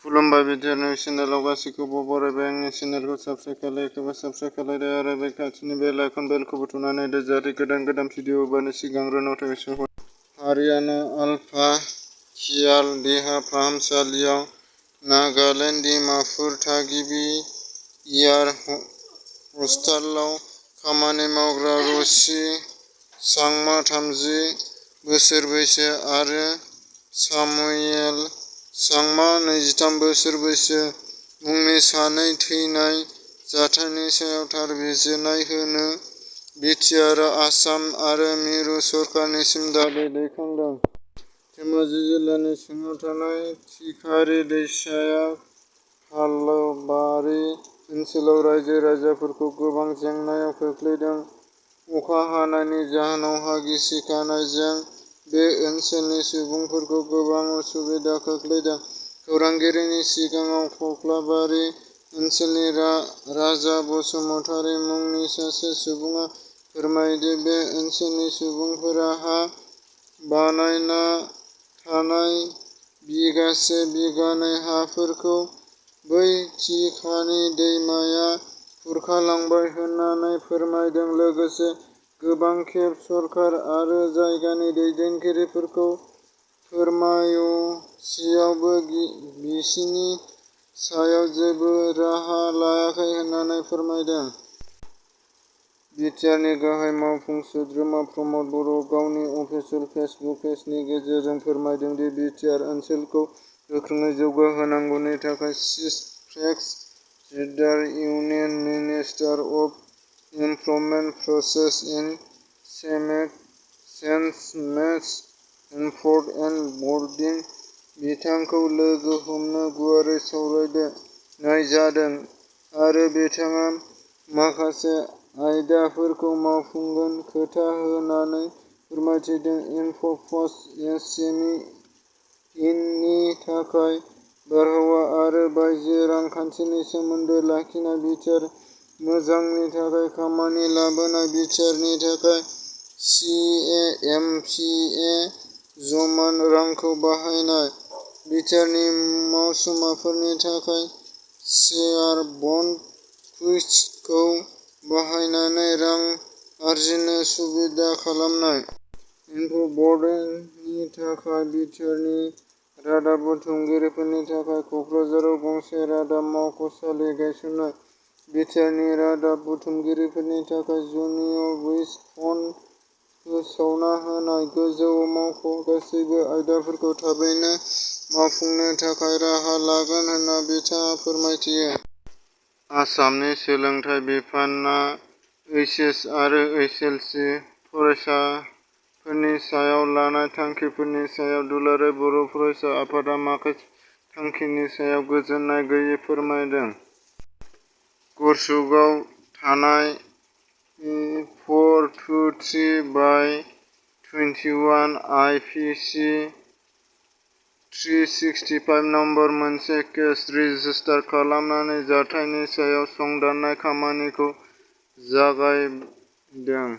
खुलुमबाय बिटिआरनि चेनेलाव गासैखौबो बरायबाय। आंनि चेनेलखौ साबस्क्राइब खालायाखैबा साबस्क्राइब खालायदो आरो बे खाथिनि बेल आइकन बेलखौबो थुनानै होदो जाहाथे गोदान भिडिअ होबानो सिगांग्रो नटिफिकेसन फैयो। हारियाना आलफा खियाल देहा फाहामसालियाव नागालेन्ड डिमापुर थागिबि एयार हस्टेलाव खामानि मावग्रा रशि चांमा 30 बोसोर बैसो आरो सामुएल चांमा 23 बोसोर बैसो मुंनि सानै थैनाय जाथायनि सायाव थार बिजिरनाय होनो बिटिआरआ आसाम आरो मिरु सरकारनिसिम दाबि दैखांदों। धेमाजि जिल्लानि सिङाव थानाय थिखारि दैसाया फालबारि ओनसोलाव रायजो राजाफोरखौ गोबां जेंनायाव खोख्लैदों। अखा हानायनि जाहोनाव हा गिसिखानायजों बे ओनसोलनि सुबुंफोरखौ गोबां उसुबिदा खोख्लैदों। खौरांगिरिनि सिगाङाव खख्लाबारि ओनसोलनि राजा बसुमतारी मुंनि सासे सुबुङा फोरमायदि बे ओनसोलनि सुबुंफोरा हा बानायना थानाय बिगासे बिगानै हाफोरखौ बै थिखानि दैमाया खुरखालांबाय होननानै फोरमायदों। लोगोसे गोबां खेब सरकार आरो जायगानि दैदेनगिरिफोरखौ फोरमायसेयावबो बिसिनि सायाव जेबो राहा लायाखै होननानै फोरमायदों। बिटिआरनि गाहाय मावफुं सोद्रोमा प्रमद बर'आ गावनि अफिसियेल फेसबुक पेजनि गेजेरजों फोरमायदों दि बिटिआर ओनसोलखौ गोख्रोङै जौगाहोनांगौनि थाखाय chief secretary union minister of employment process in change and boarding बिथांखौ लोगो हमनो गुवारै सावरायनाय जादों आरो बिथाङा माखासे आयदाफोरखौ मावफुंगोन खोथा होनानै फोरमायथिदों। इनफ'पस्ट एसएमइनि थाखाय बारहावा आरो बायजो रांखान्थिनि सोमोन्दो लाखिनाय बिटिआर मोजांनि थाखाय खामानि लाबोनाय बिटिआरनि थाखाय सिएमपिए जमा रांखौ बाहायनाय बिटिआरनि मावसुमाफोरनि थाखाय शेयार बन्ड कुइजखौ बाहायनानै रां आर्जिनो सुबिदा खालामनाय। इनफ'बर्डनि थाखाय बिटिआरनि रादाब बुथुमगिरिफोरनि थाखाय क'क्राझाराव गंसे रादाब मावख'सालि गायसन्नाय। बिटिआरनि रादाब बुथुमगिरिफोरनि थाखाय जुनियर विज फन्ड फोसावना होनाय। गोजौ मावख' गासैबो आयदाफोरखौ थाबैनो मावफुंनो थाखाय राहा लागोन होनना बिथाङा फोरमायथियो। आसामनि सोलोंथाइ बिफानआ ओइचएस आरो एसएसएलसि फरायसाफोरनि सायाव लानाय थांखिफोरनि सायाव दुलाराय बर' फरायसा आफादआ माखासे थांखिनि सायाव गोजोननाय गैयै फोरमायदों। गरसुगाव थानाय 423/21 आइपिसि 365 नम्बर मोनसे केस रेजिस्टार खालामनानै जाथायनि सायाव संदाननाय खामानिखौ जागायदों।